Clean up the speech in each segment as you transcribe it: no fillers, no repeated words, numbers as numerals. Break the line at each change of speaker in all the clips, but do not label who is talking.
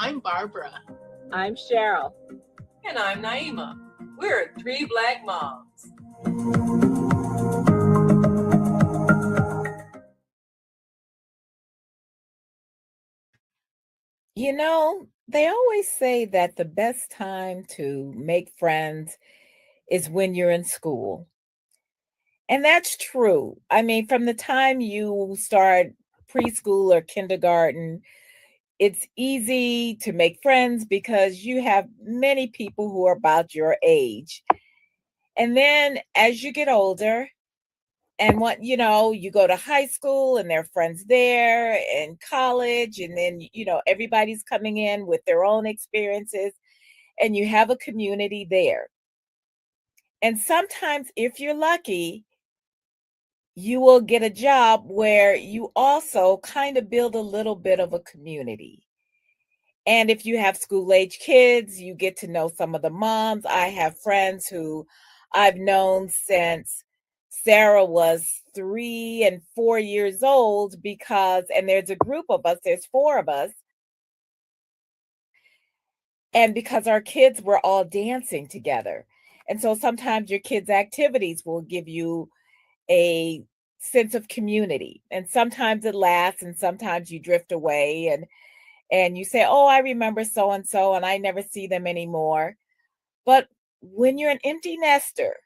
I'm Barbara.
I'm Cheryl.
And I'm Naima. We're three Black moms.
You know, they always say that the best time to make friends is when you're in school. And that's true. I mean, from the time you start preschool or kindergarten, it's easy to make friends because you have many people who are about your age. And then as you get older, and you go to high school and there are friends there, and college, and then everybody's coming in with their own experiences, and you have a community there. And sometimes, if you're lucky, you will get a job where you also kind of build a little bit of a community. And if you have school age kids, you get to know some of the moms. I have friends who I've known since Sarah was 3 and 4 years old, and there's a group of us, there's four of us. And because our kids were all dancing together. And so sometimes your kids' activities will give you a sense of community. And sometimes it lasts, and sometimes you drift away, and you say, "Oh, I remember so and so, and I never see them anymore." But when you're an empty nester,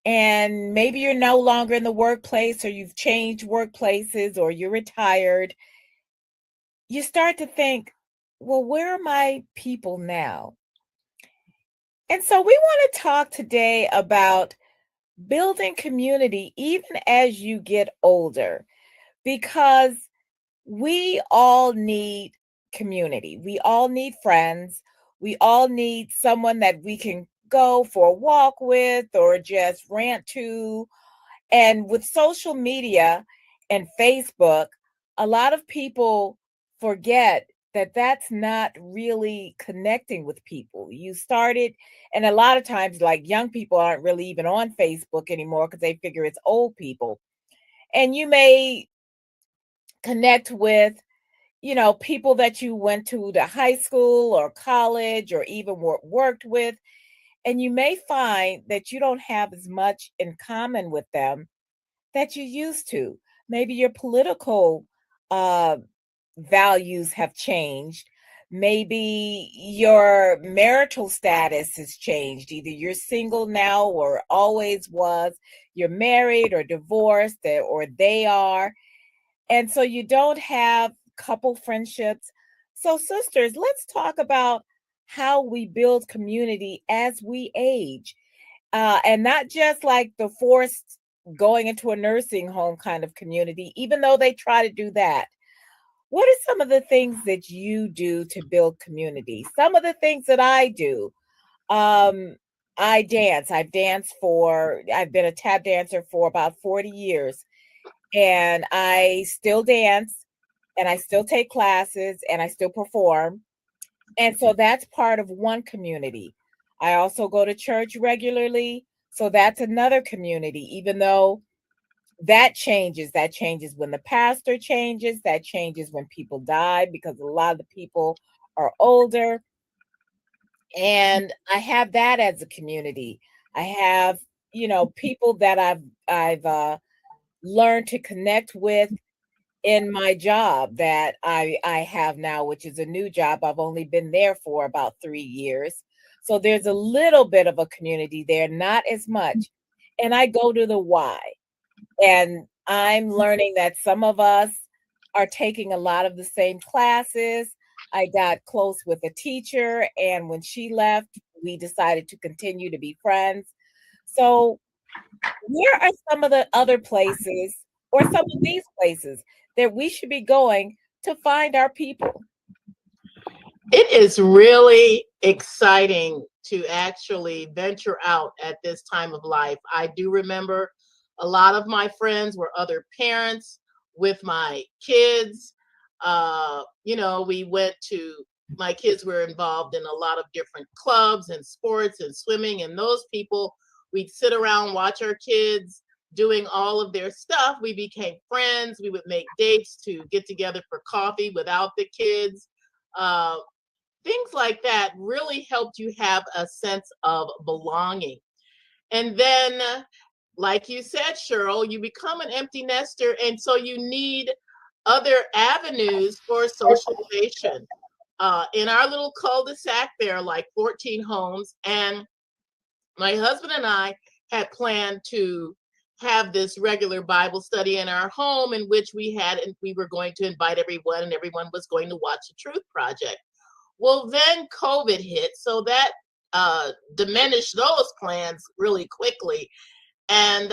and maybe you're no longer in the workplace, or you've changed workplaces, or you're retired, you start to think, well, where are my people now? And so we want to talk today about building community even as you get older, because we all need community. We all need friends. We all need someone that we can go for a walk with or just rant to. And with social media and Facebook, a lot of people forget that that's not really connecting with people. You started, and a lot of times, like, young people aren't really even on Facebook anymore because they figure it's old people. And you may connect with people that you went to the high school or college or even worked with, and you may find that you don't have as much in common with them that you used to. Maybe your political uh, values have changed. Maybe your marital status has changed. Either you're single now or always was, you're married or divorced, or they are. And so you don't have couple friendships. So, sisters, let's talk about how we build community as we age. And not just like the forced going into a nursing home kind of community, even though they try to do that. What are some of the things that you do to build community? Some of the things that I do. Um, I dance. I've been a tap dancer for about 40 years, and I still dance, and I still take classes, and I still perform. And so that's part of one community. I also go to church regularly. So that's another community, even though that changes. That changes when the pastor changes. That changes when people die, because a lot of the people are older. And I have that as a community. I have, people that I've learned to connect with in my job that I have now, which is a new job. I've only been there for about 3 years. So there's a little bit of a community there, not as much. And I go to the Y. And I'm learning that some of us are taking a lot of the same classes. I got close with a teacher, and when she left, we decided to continue to be friends. So, where are some of the other places, or some of these places, that we should be going to find our people?
It is really exciting to actually venture out at this time of life. I do remember a lot of my friends were other parents with my kids. We went to, my kids were involved in a lot of different clubs and sports and swimming, and those people, we'd sit around, watch our kids doing all of their stuff. We became friends. We would make dates to get together for coffee without the kids. uh, things like that really helped you have a sense of belonging. And then, like you said, Cheryl, you become an empty nester, and so you need other avenues for socialization. In our little cul-de-sac, there are like 14 homes, and my husband and I had planned to have this regular Bible study in our home, in which we were going to invite everyone, and everyone was going to watch the Truth Project. Well, then COVID hit, so that diminished those plans really quickly. And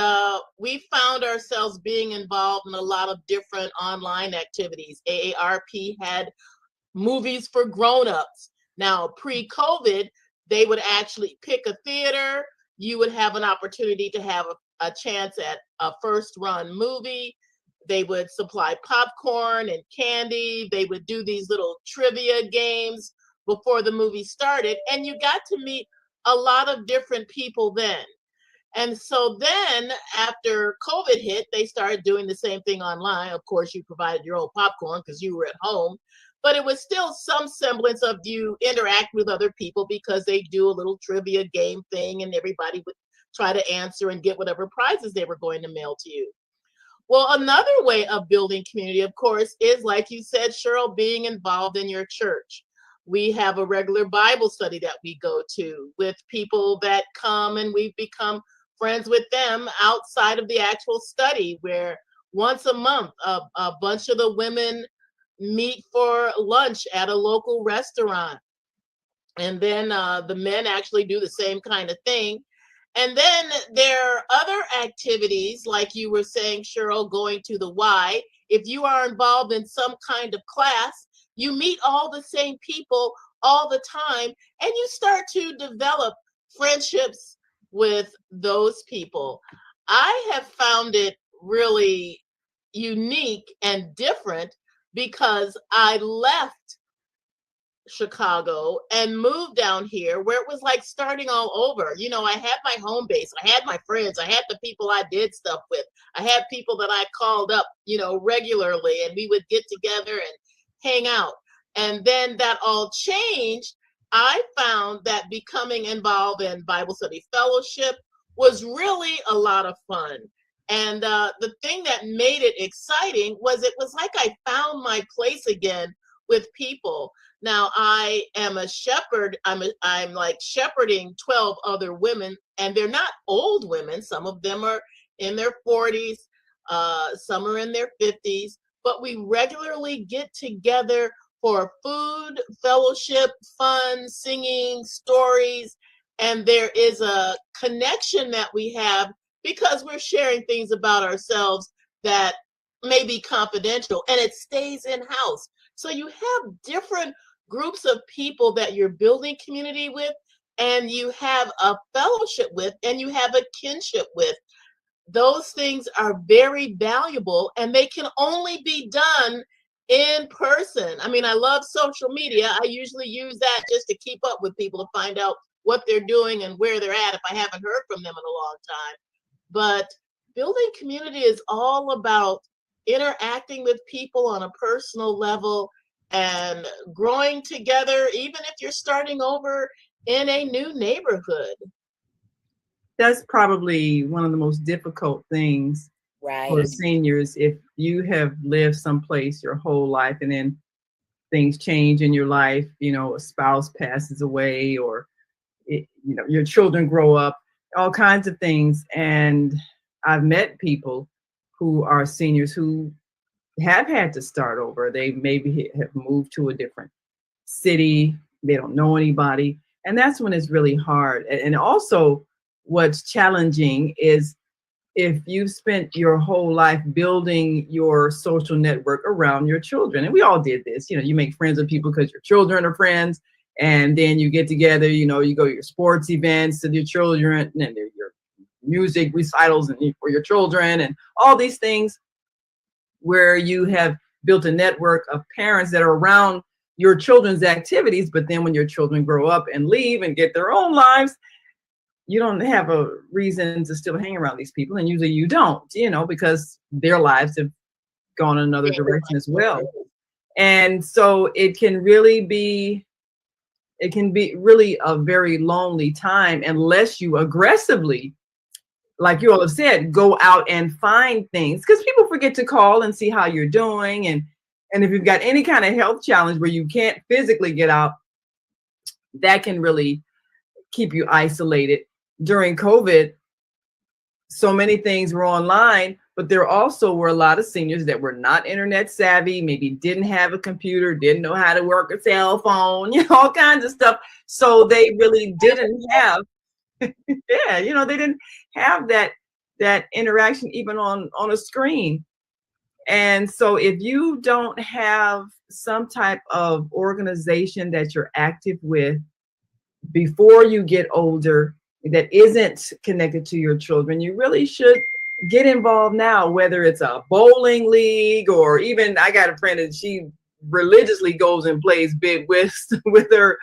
we found ourselves being involved in a lot of different online activities. AARP had movies for grown-ups. Now, pre-COVID, they would actually pick a theater. You would have an opportunity to have a chance at a first-run movie. They would supply popcorn and candy. They would do these little trivia games before the movie started. And you got to meet a lot of different people then. And so then after COVID hit, they started doing the same thing online. Of course, you provided your own popcorn because you were at home, but it was still some semblance of you interact with other people, because they do a little trivia game thing and everybody would try to answer and get whatever prizes they were going to mail to you. Well, another way of building community, of course, is, like you said, Cheryl, being involved in your church. We have a regular Bible study that we go to with people that come, and we've become friends with them outside of the actual study, where once a month, a bunch of the women meet for lunch at a local restaurant. And then the men actually do the same kind of thing. And then there are other activities, like you were saying, Cheryl, going to the Y. If you are involved in some kind of class, you meet all the same people all the time, and you start to develop friendships with those people. I have found it really unique and different, because I left Chicago and moved down here, where it was like starting all over. You know, I had my home base, I had my friends, I had the people I did stuff with, I had people that I called up, regularly, and we would get together and hang out. And then that all changed. I found that becoming involved in Bible study fellowship was really a lot of fun. And the thing that made it exciting was it was like I found my place again with people. Now, I am a shepherd. I'm like shepherding 12 other women, and they're not old women. Some of them are in their 40s, some are in their 50s, but we regularly get together for food, fellowship, fun, singing, stories, and there is a connection that we have because we're sharing things about ourselves that may be confidential, and it stays in-house. So you have different groups of people that you're building community with, and you have a fellowship with, and you have a kinship with. Those things are very valuable, and they can only be done in person. I mean, I love social media. I usually use that just to keep up with people, to find out what they're doing and where they're at if I haven't heard from them in a long time. But building community is all about interacting with people on a personal level and growing together, even if you're starting over in a new neighborhood.
That's probably one of the most difficult things for
Right.
seniors. If you have lived someplace your whole life and then things change in your life, a spouse passes away, or your children grow up, all kinds of things. And I've met people who are seniors who have had to start over. They maybe have moved to a different city. They don't know anybody. And that's when it's really hard. And also what's challenging is if you've spent your whole life building your social network around your children, and we all did this, you make friends with people because your children are friends, and then you get together, you go to your sports events with your children, and your music recitals and for your children, and all these things where you have built a network of parents that are around your children's activities. But then when your children grow up and leave and get their own lives, you don't have a reason to still hang around these people. And usually you don't, because their lives have gone another direction as well. And so it can be really a very lonely time unless you aggressively, like you all have said, go out and find things, because people forget to call and see how you're doing. And if you've got any kind of health challenge where you can't physically get out, that can really keep you isolated. During COVID, so many things were online, but there also were a lot of seniors that were not internet savvy, maybe didn't have a computer, didn't know how to work a cell phone, all kinds of stuff. So they really didn't have, yeah, they didn't have that interaction even on a screen. And so if you don't have some type of organization that you're active with before you get older that isn't connected to your children, you really should get involved now, whether it's a bowling league, or even, I got a friend that she religiously goes and plays bid whist with her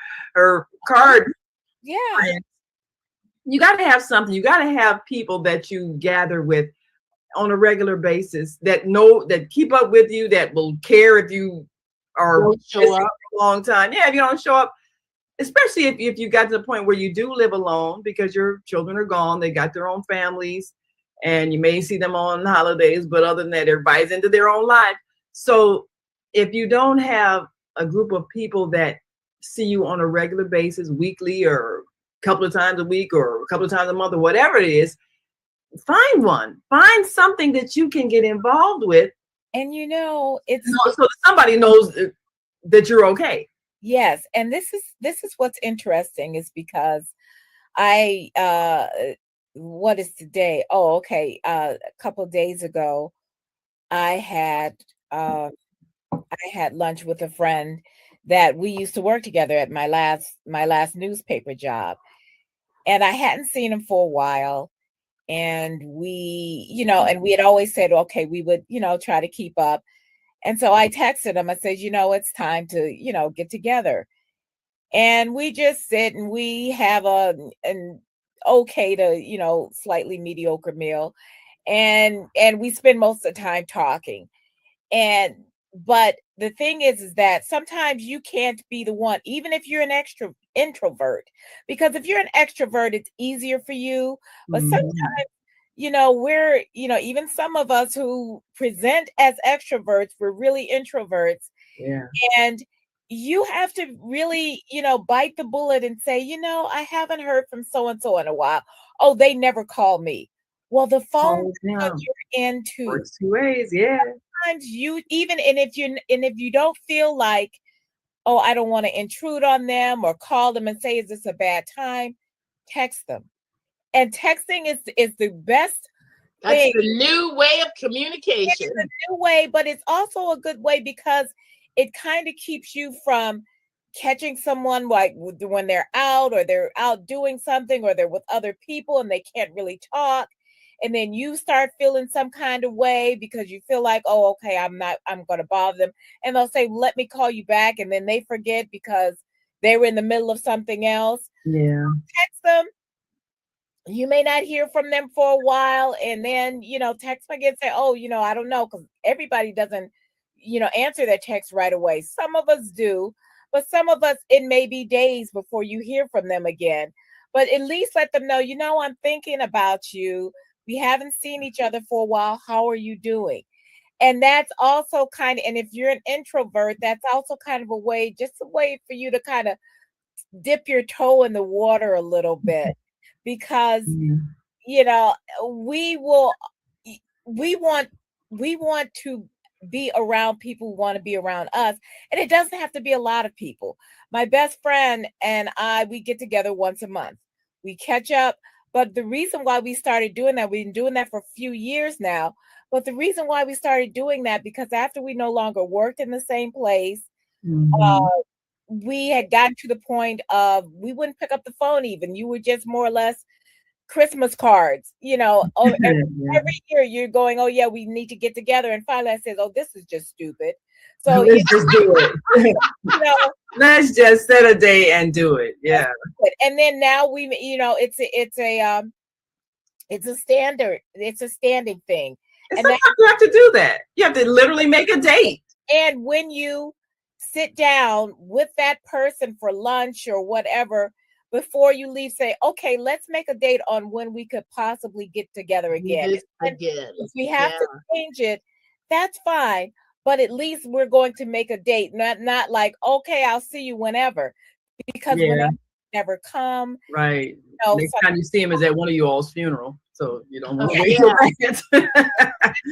card.
Yeah.
Friends. You got to have something. You got to have people that you gather with on a regular basis that keep up with you, that will care if you are
show up
a long time. Yeah, if you don't show up, especially if you got to the point where you do live alone because your children are gone, they got their own families, and you may see them on holidays, but other than that, everybody's into their own life. So if you don't have a group of people that see you on a regular basis, weekly or a couple of times a week or a couple of times a month or whatever it is, find something that you can get involved with.
And it's
so somebody knows that you're okay.
Yes, and this is what's interesting, is because what is today? Oh, okay. A couple of days ago, I had lunch with a friend that we used to work together at my last newspaper job, and I hadn't seen him for a while. And we had always said, okay, we would, try to keep up. And so I texted him. I said, it's time to, get together. And we just sit and we have an okay to, slightly mediocre meal. And we spend most of the time talking. But the thing is that sometimes you can't be the one, even if you're an introvert, because if you're an extrovert, it's easier for you. But sometimes, we're, even some of us who present as extroverts, we're really introverts.
Yeah.
And you have to really, bite the bullet and say, I haven't heard from so-and-so in a while. Oh, they never call me. Well, the phone you're into.
Works two ways, yeah.
Sometimes if you don't feel like, oh, I don't want to intrude on them, or call them and say, is this a bad time? Text them. And texting is the best thing.
That's the new way of communication.
It's a new way, but it's also a good way because it kind of keeps you from catching someone like when they're out, or they're out doing something, or they're with other people and they can't really talk. And then you start feeling some kind of way because you feel like, oh, okay, I'm going to bother them. And they'll say, let me call you back. And then they forget because they were in the middle of something else.
Yeah.
Text them. You may not hear from them for a while. And then, text them again and say, oh, I don't know. Because everybody doesn't, answer their text right away. Some of us do. But some of us, it may be days before you hear from them again. But at least let them know, I'm thinking about you. We haven't seen each other for a while. How are you doing? And that's also and if you're an introvert, that's also kind of a way for you to kind of dip your toe in the water a little bit, because, we want to be around people who want to be around us. And it doesn't have to be a lot of people. My best friend and we get together once a month. We catch up. But the reason why we started doing that, we've been doing that for a few years now. But the reason why we started doing that, because after we no longer worked in the same place, we had gotten to the point of we wouldn't pick up the phone even. You were just more or less Christmas cards, every year you're going, oh yeah, we need to get together. And finally I said, oh, this is just stupid. So
let's just do it. Let's just set a day and do it. Yeah.
And then now it's a standing thing.
And sometimes you have to do that. You have to literally make a date.
And when you sit down with that person for lunch or whatever before you leave. Say, okay, let's make a date on when we could possibly get together again. And
Again.
if we have
Yeah.
to change it, that's fine. But at least we're going to make a date, not like, okay, I'll see you whenever, because
Yeah.
whenever never come.
Right.
You know,
Next time you see him is at one of you all's funeral. So you don't want to wait
Yeah.
till that.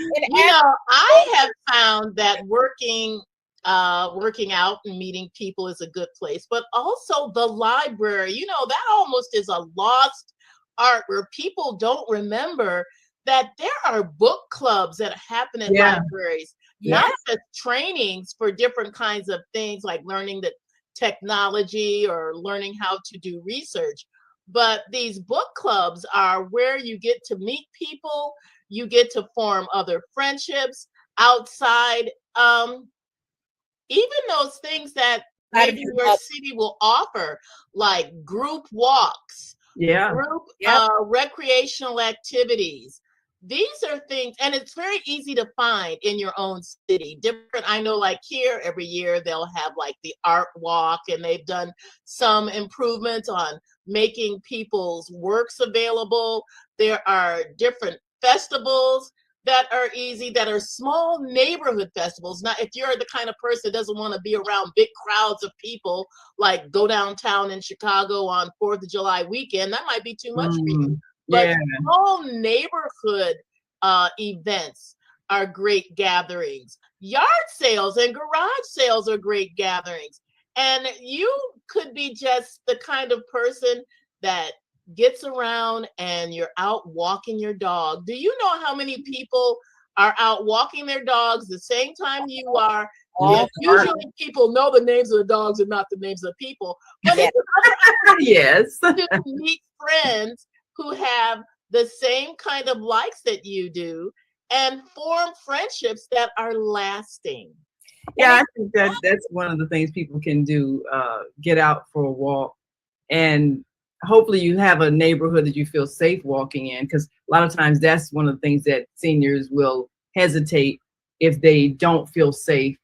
You know, I have found that working out and meeting people is a good place, but also the library, you know, that almost is a lost art where people don't remember that there are book clubs that happen in
Yeah.
libraries,
Yeah.
not just trainings for different kinds of things like learning the technology or learning how to do research. But these book clubs are where you get to meet people, you get to form other friendships outside even those things that
Out of
maybe
your
your
bubble.
city will offer, like group walks,
Yeah.
group
Yep.
recreational activities. These are things, and it's very easy to find in your own city. Different, I know, like here, every year they'll have like the art walk, and they've done some improvements on making people's works available. There are different festivals that are easy, that are small neighborhood festivals. Not if you're the kind of person that doesn't want to be around big crowds of people, like go downtown in Chicago on 4th of July weekend, that might be too much for you. But
Yeah.
small neighborhood events are great gatherings. Yard sales and garage sales are great gatherings. And you could be just the kind of person that gets around and you're out walking your dog. Do you know how many people are out walking their dogs the same time you are?
All
Yes, usually people know the names of the dogs and not the names of the people. But
Yeah.
it's
Yes.
to meet friends who have the same kind of likes that you do and form friendships that are lasting.
Yeah, I think that's one of the things people can do. Get out for a walk, and hopefully you have a neighborhood that you feel safe walking in, because a lot of times that's one of the things that seniors will hesitate if they don't feel safe.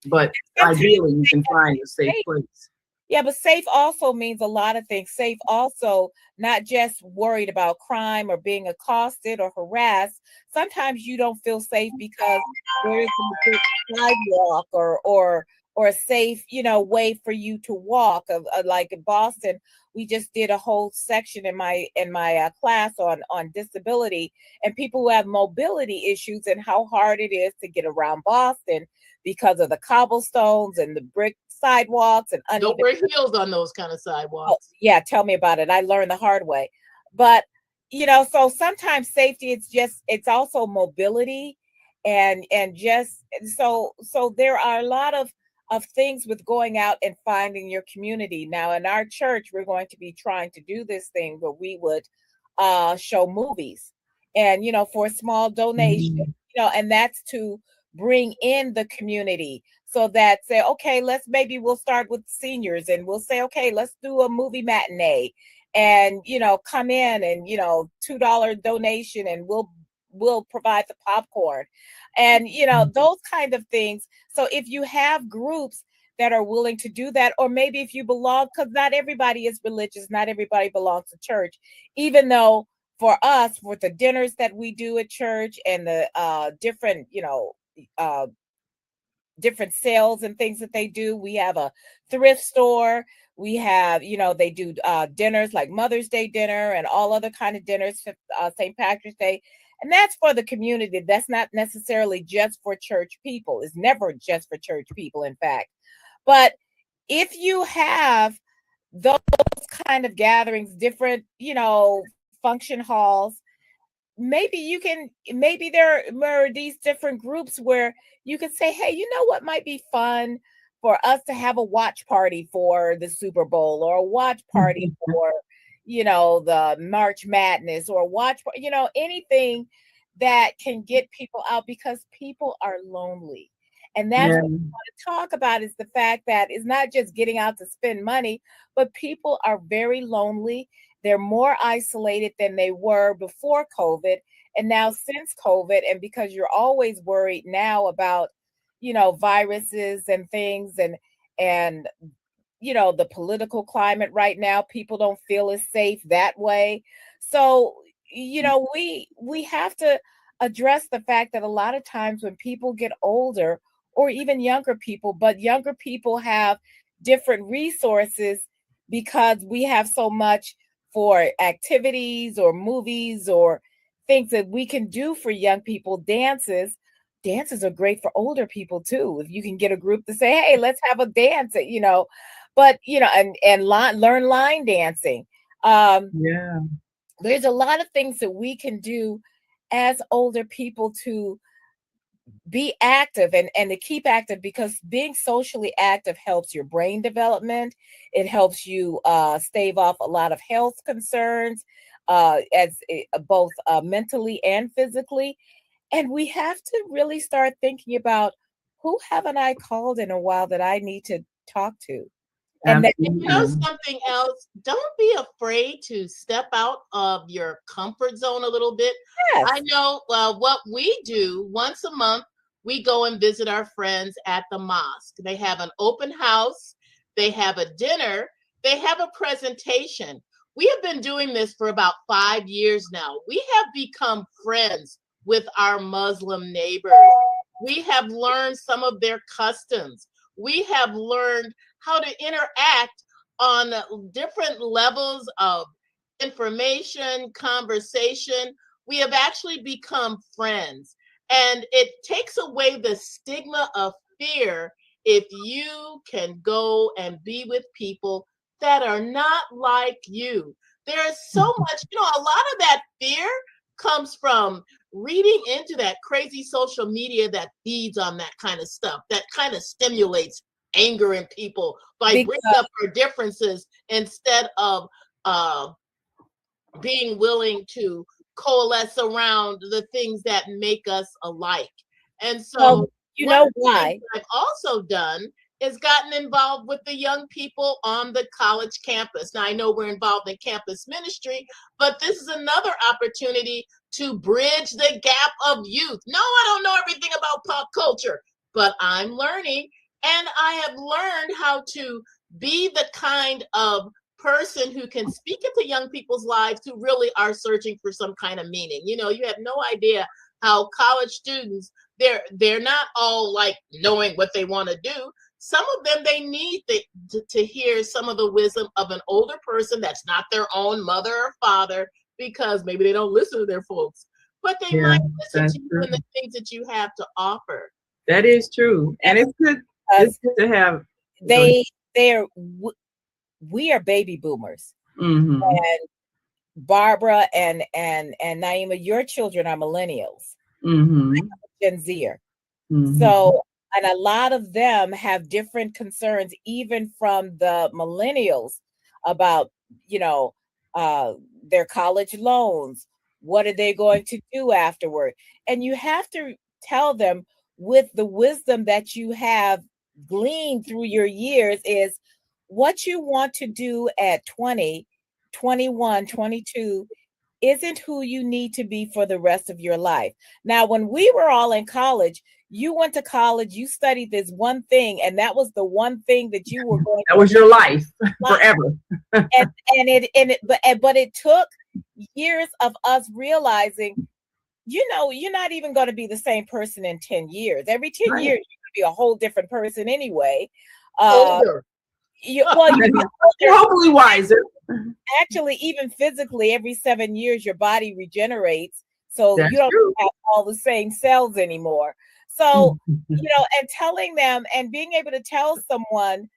But ideally, you can find a safe place.
Yeah, but safe also means a lot of things. Safe also, not just worried about crime or being accosted or harassed. Sometimes you don't feel safe because there isn't a good sidewalk or a safe, way for you to walk. Like in Boston, we just did a whole section in my class on disability and people who have mobility issues and how hard it is to get around Boston because of the cobblestones and the brick sidewalks and
Don't
uneven.
wear heels on those kind of
Oh,
sidewalks.
yeah, tell me about it. I learned the hard way. But so sometimes safety, it's also mobility and just so there are a lot of things with going out and finding your community. Now in our church, we're going to be trying to do this thing where we would show movies and for a small donation,
Mhm.
and that's to bring in the community so that say, okay, maybe we'll start with seniors and we'll say, okay, let's do a movie matinee and, come in and, $2 donation and we'll provide the popcorn and, those kind of things. So if you have groups that are willing to do that, or maybe if you belong, because not everybody is religious, not everybody belongs to church, even though for us, with the dinners that we do at church and the different, uh, different sales and things that they do. We have a thrift store. We have, they do dinners like Mother's Day dinner and all other kind of dinners, St. Patrick's Day. And that's for the community. That's not necessarily just for church people. It's never just for church people, in fact. But if you have those kind of gatherings, different, function halls, maybe there are these different groups where you can say, hey, you know what might be fun for us to have a watch party for the Super Bowl or a watch party for the March Madness or anything that can get people out, because people are lonely. And that's
Yeah.
what we want to talk about, is the fact that it's not just getting out to spend money, but people are very lonely. They're more isolated than they were before COVID. And now since COVID, and because you're always worried now about, viruses and things, and and the political climate right now, people don't feel as safe that way. So, we have to address the fact that a lot of times when people get older, or even younger people, but younger people have different resources because we have so much for activities or movies or things that we can do for young people. Dances are great for older people too. If you can get a group to say, hey, let's have a dance, but learn line dancing.
Yeah.
There's a lot of things that we can do as older people to be active and to keep active, because being socially active helps your brain development. It helps you stave off a lot of health concerns, both mentally and physically. And we have to really start thinking about, who haven't I called in a while that I need to talk to? And
Something else, don't be afraid to step out of your comfort zone a little bit.
yes.
I know what we do once a month, we go and visit our friends at the mosque. They have an open house, they have a dinner, they have a presentation. We have been doing this for about 5 years now. We have become friends with our Muslim neighbors. We have learned some of their customs. We have learned how to interact on different levels of information, conversation. We have actually become friends. And it takes away the stigma of fear if you can go and be with people that are not like you. There is so much, a lot of that fear comes from reading into that crazy social media that feeds on that kind of stuff, that kind of stimulates anger in people by bringing up our differences instead of being willing to coalesce around the things that make us alike. And so
why
I've also done is gotten involved with the young people on the college campus. Now, I know we're involved in campus ministry, but this is another opportunity to bridge the gap of youth. No, I don't know everything about pop culture, but I'm learning, and I have learned how to be the kind of person who can speak into young people's lives who really are searching for some kind of meaning. You have no idea how college students, they're not all like knowing what they want to do. Some of them, they need to hear some of the wisdom of an older person that's not their own mother or father, because maybe they don't listen to their folks, but they might listen to you and the things that you have to offer.
That is true. And it's good to have.
We are baby boomers.
Mm-hmm.
And Barbara and Naima, your children are millennials.
Mm-hmm.
Gen Zer.
Mm-hmm.
So, and a lot of them have different concerns, even from the millennials, about, their college loans. What are they going to do afterward? And you have to tell them, with the wisdom that you have gleaned through your years, is what you want to do at 20, 21, 22 isn't who you need to be for the rest of your life. Now, when we were all in college, you went to college, you studied this one thing, and that was the one thing that you were going
that was your life forever.
But it took years of us realizing, you're not even going to be the same person in 10 years. Every 10 years, you're going to be a whole different person anyway. You're
hopefully wiser.
Actually, even physically, every 7 years, your body regenerates. So you don't have all the same cells anymore. So, and telling them and being able to tell someone,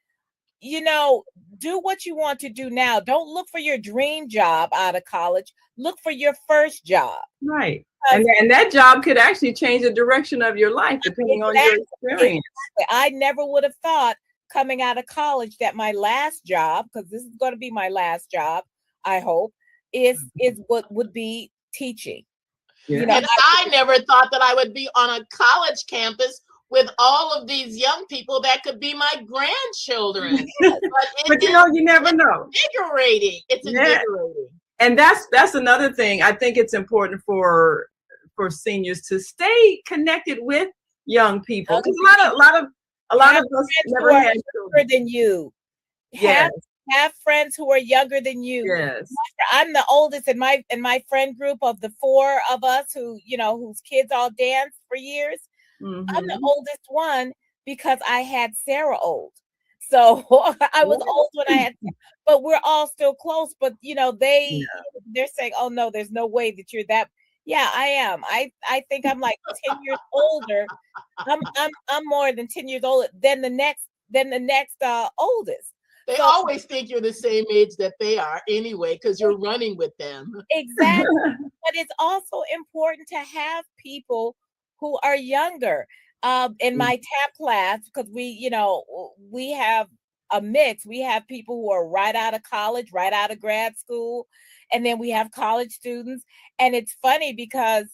do what you want to do now. Don't look for your dream job out of college. Look for your first job.
Right. And that job could actually change the direction of your life, depending on your experience.
Exactly. I never would have thought coming out of college that my last job, because this is going to be my last job, I hope, is what would be teaching.
Yeah. And I never thought that I would be on a college campus with all of these young people that could be my grandchildren.
But you never know.
Invigorating. It's invigorating.
And that's another thing. I think it's important for seniors to stay connected with young people. Because a lot of A lot
Have
of us
friends who
never
are
had
younger
children.
than you.
Yes,
Have friends who are younger than you.
yes.
I'm the oldest in my friend group of the four of us who, whose kids all danced for years. I'm the
Mm-hmm.
oldest one because I had Sarah old. So I was old when I had, but we're all still close. But they're saying, "Oh no, there's no way that you're that." Yeah, I am. I think I'm like 10 years older. I'm more than 10 years older than the next oldest.
They
So
always think you're the same age that they are anyway, because you're running with them.
exactly. But it's also important to have people who are younger. In my tap class, because we have a mix. We have people who are right out of college, right out of grad school, and then we have college students. And it's funny because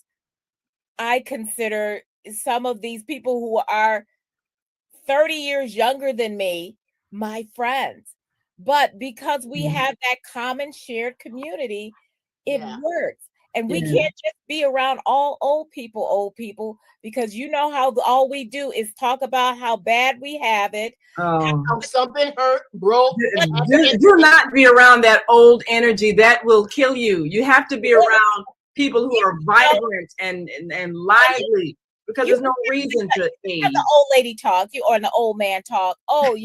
I consider some of these people who are 30 years younger than me my friends. But because we have that common shared community, it
Yeah.
works. And we
Yeah.
can't just be around all old people, because how all we do is talk about how bad we have it.
Oh.
How something hurt, broke.
Do not be around that old energy. That will kill you. You have to be around people who are vibrant and lively, because there's no reason to age.
Have the old lady talk, or the old man talk. Oh,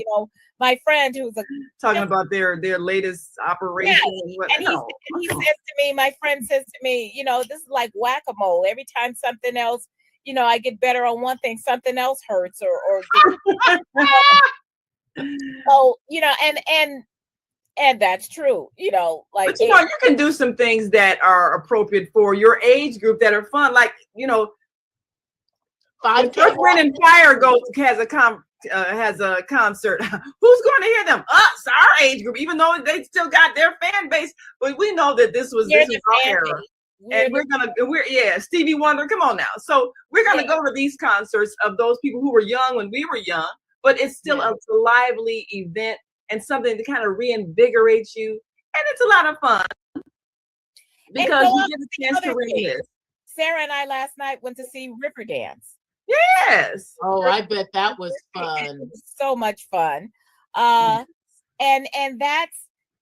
my friend who's
Talking about their latest operation.
And he says to me, my friend says to me, this is like whack-a-mole. Every time something else, I get better on one thing, something else hurts or so, and that's true, like.
But you can do some things that are appropriate for your age group that are fun, like when Earth, Wind and Fire has a concert. Who's going to hear them? Us, our age group, even though they still got their fan base, but we know that this was our era. And we're Stevie Wonder, come on now. So we're gonna go to these concerts of those people who were young when we were young, but it's still a lively event and something to kind of reinvigorate you. And it's a lot of fun because you get a chance to reminisce.
Sarah and I last night went to see Riverdance.
Yes.
Oh, I bet that was fun.
It was so much fun. And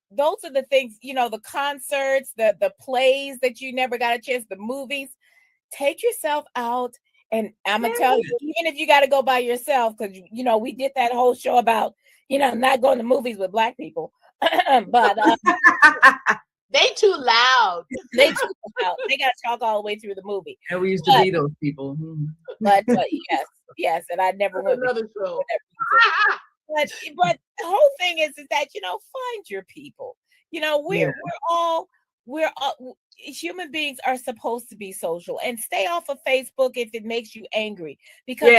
those are the things, the concerts, the plays that you never got a chance, the movies. Take yourself out. And I'm gonna tell you, even if you got to go by yourself, because we did that whole show about not going to movies with Black people, but
they too loud.
They too loud. They got to talk all the way through the movie.
And we used to be those people.
But yes, and I never went
another show.
But the whole thing is that find your people. We're all human beings are supposed to be social, and stay off of Facebook if it makes you angry, because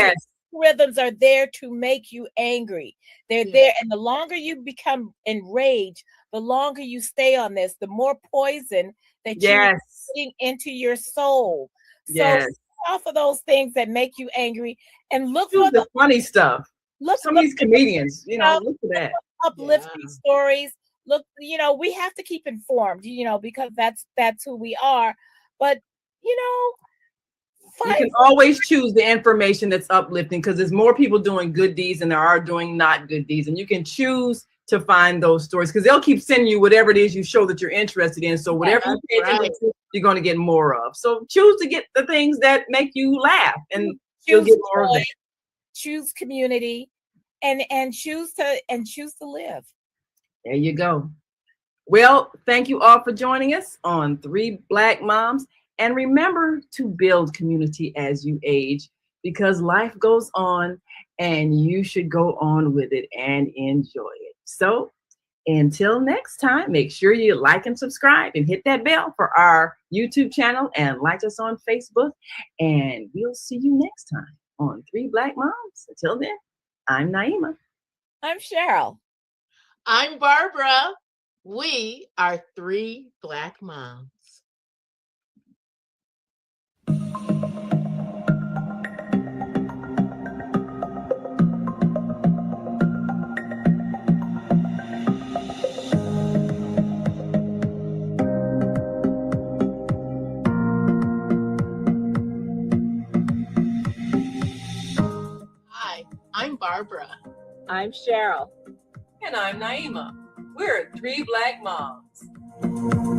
algorithms are there to make you angry. They're there, and the longer you become enraged, the longer you stay on this, the more poison that you're putting into your soul. So stay off of those things that make you angry, and look for
the funny stuff. Some of these comedians, look for that.
Uplifting stories. Look, we have to keep informed, because that's who we are. But you
can always choose the information that's uplifting, because there's more people doing good deeds than there are doing not good deeds, and you can choose to find those stories, because they'll keep sending you whatever it is you show that you're interested in. So whatever you pay attention to, you're going to get more of. So choose to get the things that make you laugh, and you'll get more of it.
Choose community, and choose to live.
There you go. Well, thank you all for joining us on 3 Black Moms. And remember to build community as you age, because life goes on and you should go on with it and enjoy it. So until next time, make sure you like and subscribe and hit that bell for our YouTube channel, and like us on Facebook. And we'll see you next time on 3 Black Moms. Until then, I'm Naima.
I'm Cheryl.
I'm Barbara. We are 3 Black Moms. Hi, I'm Barbara. Barbara.
I'm Cheryl.
And I'm Naima. We're 3 Black Moms.